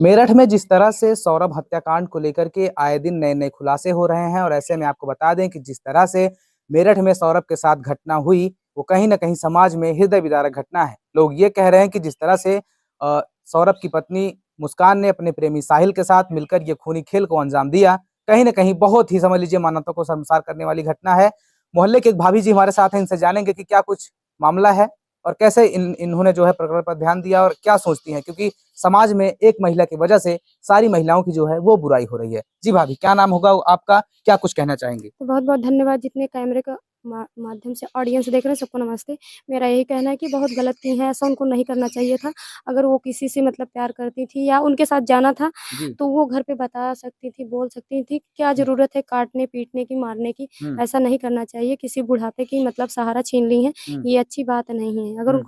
मेरठ में जिस तरह से सौरभ हत्याकांड को लेकर के आए दिन नए नए खुलासे हो रहे हैं और ऐसे में आपको बता दें कि जिस तरह से मेरठ में सौरभ के साथ घटना हुई वो कहीं ना कहीं समाज में हृदय विदारक घटना है। लोग ये कह रहे हैं कि जिस तरह से सौरभ की पत्नी मुस्कान ने अपने प्रेमी साहिल के साथ मिलकर ये खूनी खेल को अंजाम दिया, कहीं ना कहीं बहुत ही समझ लीजिए मानवता को शर्मसार करने वाली घटना है। मोहल्ले के एक भाभी जी हमारे साथ हैं, इनसे जानेंगे कि क्या कुछ मामला है और कैसे इन्होंने जो है प्रकरण पर ध्यान दिया और क्या सोचती हैं, क्योंकि समाज में एक महिला की वजह से सारी महिलाओं की जो है वो बुराई हो रही है। जी भाभी, क्या नाम होगा आपका, क्या कुछ कहना चाहेंगे? तो बहुत-बहुत धन्यवाद जितने कैमरे का माध्यम से ऑडियंस देख रहे हैं सबको नमस्ते। मेरा यही कहना है कि बहुत गलत की हैं, ऐसा उनको नहीं करना चाहिए था। अगर वो किसी से मतलब प्यार करती थी या उनके साथ जाना था, जी। तो वो घर पे बता सकती थी, बोल सकती थी, क्या हुँ, ज़रूरत है काटने-पीटने की, मारने की? हुँ, ऐसा नहीं करना चाहिए। किसी बुढ़ापे की मतलब सहारा छीन ली हैं, हुँ, ये अच्छी बात नहीं है। अगर हुँ,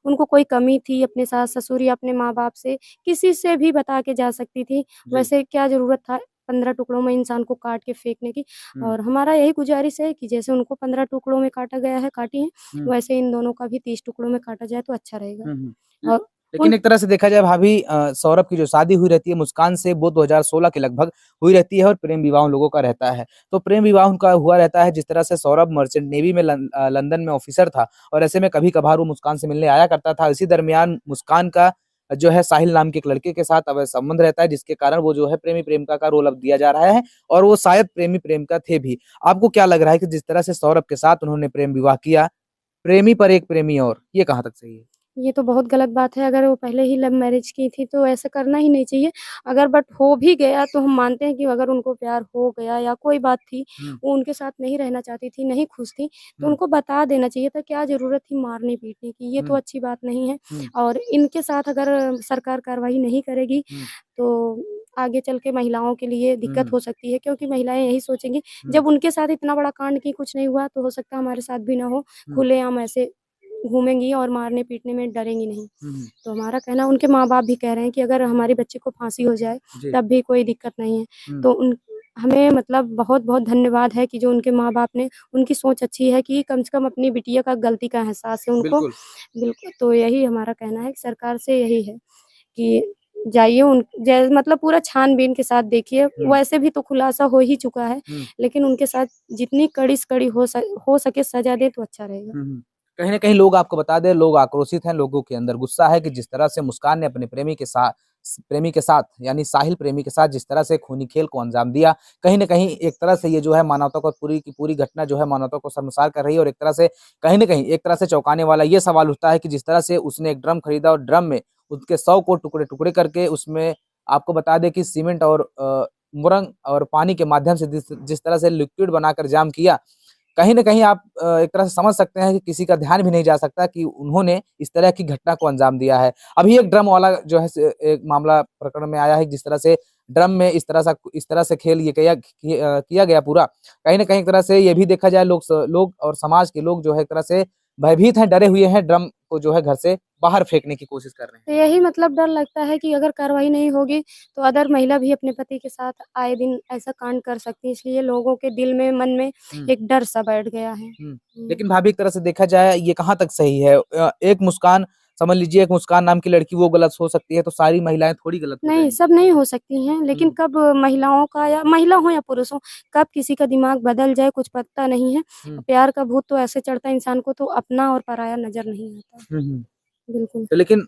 उनको कोई कमी थी अपने सास-ससुर या अपने माँ-बाप से, किसी से भी बता के जा सकती थी। जी, वैसे क्या ज़रूरत था 15 टुकड़ों में इंसान को काट के फेंकने की? हुँ, और हमारा यही गुज़ारिश है कि जैसे उनको 15 टुकड़ों में काटा गया है, काटी हैं, हुँ, वैसे इन दोनों का भी 30 टुकड़ों में काटा जाए तो अच्छा रहेगा। हुँ, हुँ। ल और लेकिन उन एक तरह से देखा जाए भाभी, सौरभ की जो शादी हुई रहती है मुस्कान से वो 2016 के लगभग हुई रहती है और प्रेम विवाह उन लोगों का रहता है। तो प्रेम विवाह उनका हुआ रहता है, जिस तरह से सौरभ मर्चेंट नेवी में लंदन में ऑफिसर था और ऐसे में कभी-कभार वो मुस्कान से मिलने आया करता था। इसी दरमियान मुस्कान का जो है साहिल नाम के एक लड़के के साथ अवैध संबंध रहता है, जिसके कारण वो जो है प्रेमी-प्रेमिका का रोल अब दिया जा रहा है और वो शायद प्रेमी-प्रेमिका थे भी। आपको क्या लग रहा है कि जिस तरह से सौरभ के साथ उन्होंने प्रेम विवाह किया, प्रेमी पर एक प्रेमी और, ये कहाँ तक सही है? ये तो बहुत गलत बात है, अगर वो पहले ही लव मैरिज की थी तो ऐसा करना ही नहीं चाहिए। अगर बट हो भी गया तो हम मानते हैं कि अगर उनको प्यार हो गया या कोई बात थी, हुँ, वो उनके साथ नहीं रहना चाहती थी, नहीं खुश थी, तो हुँ, उनको बता देना चाहिए था, क्या ज़रूरत थी मारने-पीटने की, ये तो हुँ, अच्छी बात नहीं है। हुँ, और इनके साथ अगर सरकार कार्रवाई नहीं करेगी, हुँ, तो आगे चल के महिलाओं के लिए हुँ, दिक्कत हुँ, हो सकती है क्योंकि महिलाएँ यही सोचेंगी, हुँ, जब उनके साथ इतना बड़ा कांड कि कुछ नहीं हुआ, तो हो सकता है हमारे साथ भी ना हो, हुँ, खुलेआम ऐसे घूमेंगी और मारने-पीटने में डरेंगी नहीं। हुँ, हुँ, तो हमारा कहना उनके माँ-बाप भी कह रहे हैं कि अगर हमारे बच्चे को फांसी हो जाए, जी, तब भी कोई दिक्कत नहीं है। हुँ, तो उन हमें मतलब बहुत-बहुत धन्यवाद है कि जो उनके माँ-बाप ने उनकी सोच अच्छी है कि कम से कम अपनी बिटिया का गलती का एहसास है उनको। बिल्कुल। बिल्कुल, तो यही हमारा कहना है कि सरकार से यही है कि जाइए उन जै मतलब पूरा छान-बीन के साथ देखिए, हुँ, वैसे भी तो खुलासा हो ही चुका है, हुँ, लेकिन उनके साथ जितनी कड़ी से कड़ी हो सके सज़ा दें तो अच्छा रहेगा। हुँ, हुँ। कहीं न कहीं लोग आपको बता दें, लोग आक्रोशित हैं, लोगों के अंदर गुस्सा है कि जिस तरह से मुस्कान ने अपने प्रेमी के साथ यानी साहिल प्रेमी के साथ जिस तरह से खूनी खेल को अंजाम दिया, कहीं न कहीं एक तरह से ये जो है मानवता को पूरी की पूरी घटना जो है मानवता को शर्मसार कर रही है और एक तरह से कहीं न कहीं एक तरह से चौंकाने वाला ये सवाल उठता है कि जिस तरह से उसने एक ड्रम खरीदा और ड्रम में उसके 100 को टुकड़े-टुकड़े करके उसमें आपको बता दें कि सीमेंट और मुरंग और पानी के माध्यम से जिस जिस तरह से लिक्विड बनाकर जाम किया, कहीं न कहीं आप एक तरह से समझ सकते हैं कि किसी का ध्यान भी नहीं जा सकता कि उन्होंने इस तरह की घटना को अंजाम दिया है। अभी एक ड्रम वाला जो है एक मामला प्रकरण में आया है, जिस तरह से ड्रम में इस तरह से खेल ये किया गया पूरा। कहीं न कहीं एक तरह से ये भी देखा जाए, लोग और समाज के लोग जो है एक तरह से भयभीत हैं, डरे हुए हैं, ड्रम को जो है घर से बाहर फेंकने की कोशिश कर रहे हैं। तो यही मतलब डर लगता है कि अगर कार्रवाई नहीं होगी, तो अदर महिला भी अपने पति के साथ आए दिन ऐसा कांड कर सकती है, इसलिए लोगों के दिल में, मन में हुँ। एक डर-सा बैठ गया है। हुँ। हुँ। लेकिन भाभी एक तरह से देखा जाए ये कहाँ तक सही है? एक मुस्कान समझ लीजिए, एक मुस्कान नाम की लड़की वो गलत हो सकती है, तो सारी महिलाएँ थोड़ी गलत हो नहीं, जाएँगी। सब नहीं हो सकती हैं, लेकिन हुँ, कब महिलाओं का या महिला हो या पुरुष हो, कब किसी का दिमाग बदल जाए कुछ पता नहीं है। हुँ, प्यार का भूत तो ऐसे चढ़ता है इंसान को तो अपना और पराया नज़र नहीं आता। हुँ, हुँ। बिल्कुल। तो लेकिन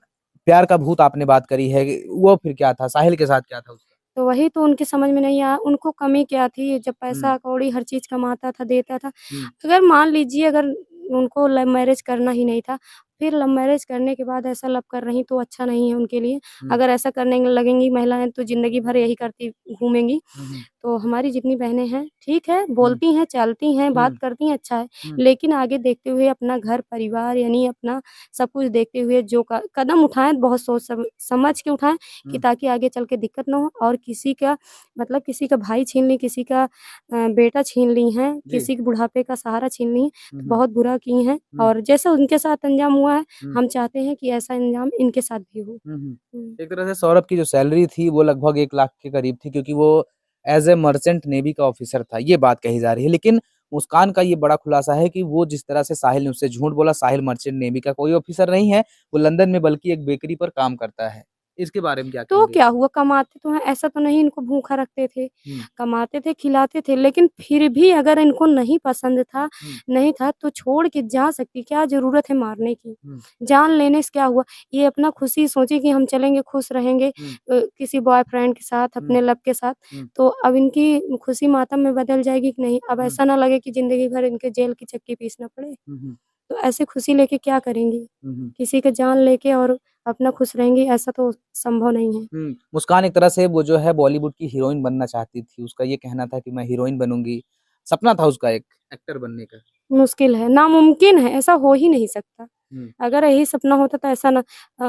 प्यार का भूत आपने बात करी है, वो फिर क्या था? साहिल के साथ क्या था उसका? तो वही तो उनकी समझ में नहीं आया, उनको कमी क्या थी? जब हुँ, पैसा-कौड़ी हर चीज़ कमाता था, देता था। हुँ, अगर मान लीजिए अगर उनको लव मैरिज करना ही नहीं था, फिर लव मैरिज करने के बाद ऐसा लव कर रही तो अच्छा नहीं है उनके लिए। हुँ, अगर ऐसा करने लगेंगी महिलाएँ तो ज़िंदगी भर यही करती घूमेंगी। हुँ, हुँ, तो हमारी जितनी बहनें हैं, ठीक है, हुँ, बोलती हैं, चालती हैं, हुँ, बात करती हैं, अच्छा है। हुँ, लेकिन आगे देखते हुए अपना घर-परिवार यानी अपना सब कुछ देखते हुए जो क कदम उठाएँ, बहुत सोच समझ के उठाएँ कि हुँ, ताकि आगे चल के दिक्कत ना हो और किसी का मतलब किसी का भाई छीन ली, किसी का बेटा छीन ली हैं, जी। किसी के बुढ़ापे का सहारा छीन ली हैं, हुँ, तो हुँ, बहुत बुरा की हैं हुँ, और जैसा उनके साथ अंजाम हुआ है, हुँ, हम चाहते हैं कि ऐसा अंजाम इनके साथ भी हो। हुँ, हुँ। हुँ। एक तरह से सौरभ की जो सैलरी थी वो लगभग 1 लाख के करीब थी, क्योंकि वो एज़ ए मर्चेंट नेवी का ऑफ़िसर था, ये बात कही जा रही है। लेकिन मुस्कान का ये बड़ा खुलासा है कि वो जिस तरह से साहिल ने उससे झूठ बोला, साहिल मर्चेंट नेवी का कोई ऑफ़िसर नहीं है, वो लंदन में बल्कि एक बेकरी पर काम करता है। इसके बारे में क्या तो कहेंगे? क्या हुआ, कमाते तो हैं, ऐसा तो नहीं इनको भूखा रखते थे, हुँ, कमाते थे, खिलाते थे, लेकिन फिर भी अगर इनको नहीं पसंद था, हुँ, नहीं था तो छोड़ के जा सकती, क्या ज़रूरत है मारने की? हुँ, जान लेने से क्या हुआ? ये अपना खुशी सोची कि हम चलेंगे, खुश रहेंगे हुँ, किसी बॉयफ्रेंड के साथ, हुँ, अपने लव के साथ, हुँ, तो अब इनकी खुशी मातम में बदल जाएगी कि नहीं? अब हुँ, ऐसा ना लगे कि ज़िंदगी भर इनके जेल की चक्की पीसना पड़े। हुँ, हुँ, तो ऐसे खुशी लेके क्या करेंगी? हुँ, हुँ। किसी का जान लेके और अपना खुश रहेंगी, ऐसा तो संभव नहीं है। हुँ, मुस्कान एक तरह से वो जो है बॉलीवुड की हीरोइन बनना चाहती थी, उसका ये कहना था कि मैं हीरोइन बनूँगी, सपना था उसका एक एक्टर बनने का। मुश्किल है, नामुमकिन है, ऐसा हो ही नहीं सकता। हुँ, अगर यही सपना होता तो ऐसा ना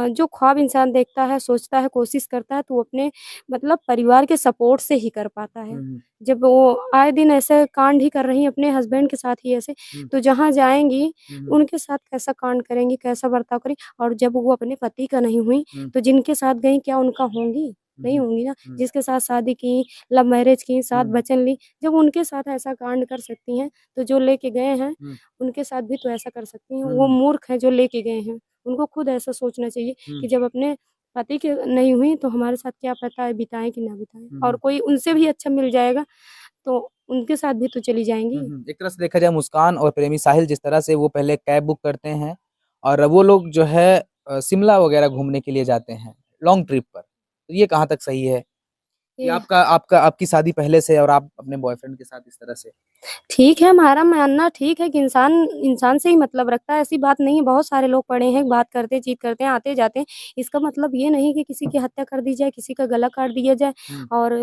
जो ख्वाब इंसान देखता है, सोचता है, कोशिश करता है तो वो अपने मतलब परिवार के सपोर्ट से ही कर पाता हुँ, है। हुँ, जब वो आए दिन ऐसे कांड ही कर रही हैं अपने हस्बैंड के साथ ही ऐसे, हुँ, तो जहाँ जाएँगी हुँ, हुँ, उनके साथ कैसा कांड करेंगी, कैसा बर्ताव करेंगी और जब वो अपने पति का नहीं हुई, हुँ, तो जिनके साथ गईं क्या उनका होंगी? हुँ, नहीं हुँ, होंगी ना। हुँ, जिसके साथ शादी की, लव मैरिज की, साथ हुँ, वचन ली, जब उनके साथ ऐसा कांड कर सकती हैं, तो जो लेके गए हैं हुँ, उनके साथ भी तो ऐसा कर सकती हैं। हुँ, वो हुँ, मूर्ख हैं जो लेके गए हैं। उनको खुद ऐसा सोचना चाहिए हुँ, कि जब अपने पति के नहीं हुई तो हमारे साथ क्या पता है बिताएँ कि ना बिताएँ हुँ, और हुँ, कोई उनसे भी अच्छा मिल जाएगा तो उनके साथ भी तो चली हुँ, जाएँगी। हुँ। एक तरह से देखा जाए मुस्कान और प्रेमी साहिल जिस तरह से वो पहले कैब बुक करते हैं और वो लोग जो है शिमला वगैरह घूमने के लिए जाते हैं, लॉन्ग ट्रिप पर। तो ये कहाँ तक सही है? कि ये आपका आपका आपकी शादी पहले से है और आप अपने बॉयफ्रेंड के साथ इस तरह से ठीक है, हमारा मानना ठीक है कि इंसान इंसान से ही मतलब रखता है, ऐसी बात नहीं है। बहुत सारे लोग पड़े हैं, बात करते हैं, चीत करते हैं, आते-जाते हैं। इसका मतलब ये नहीं कि किसी की हत्या कर दी जाए, किसी का गला काट दिया जाए हुँ, और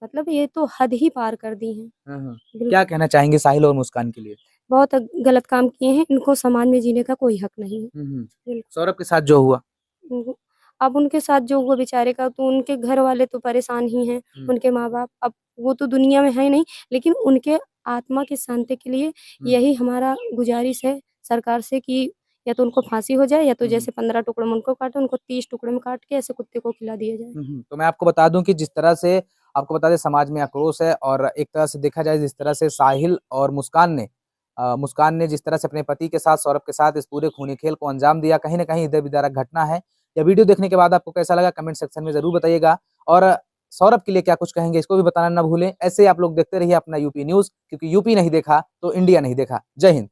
मतलब ये तो हद ही पार कर दी है। हाँ, हाँ। बिल्कुल, क्या कहना चाहेंगे साहिल और मुस्कान के लिए? बहुत गलत काम किए हैं, इनको समाज में जीने का कोई हक नहीं है। हुँ, हुँ। बिल्कुल। सौरभ के साथ जो हुआ? उनको अब उनके साथ जो हुआ बेचारे का तो उनके घर वाले तो परेशान ही हैं, हुँ, उनके माँ-बाप। अब वो तो दुनिया में है नहीं, लेकिन उनके आत्मा की शांति के लिए हुँ, यही हमारा गुज़ारिश है सरकार से कि या तो उनको फांसी हो जाए या तो हुँ, हुँ। जैसे 15 टुकड़ों में उनको काटे, उनको 30 टुकड़ों में काट के ऐसे कुत्ते को खिला दिया जाए। हुँ, हुँ। तो मैं आपको बता दूँ कि जिस तरह से आपको बता दें समाज में आक्रोश है और एक तरह से देखा जाए जिस तरह से साहिल और मुस्कान ने जिस तरह से अपने पति के साथ, सौरभ के साथ इस पूरे खूनी खेल को अंजाम दिया, कहीं न कहीं हृदय-विदारक घटना है। यह वीडियो देखने के बाद आपको कैसा लगा कमेंट सेक्शन में ज़रूर बताइएगा और सौरभ के लिए क्या कुछ कहेंगे इसको भी बताना ना भूलें। ऐसे ही आप लोग देखते रहिए अपना यूपी न्यूज़ क्योंकि यूपी नहीं देखा तो इंडिया नहीं देखा। जय हिंद।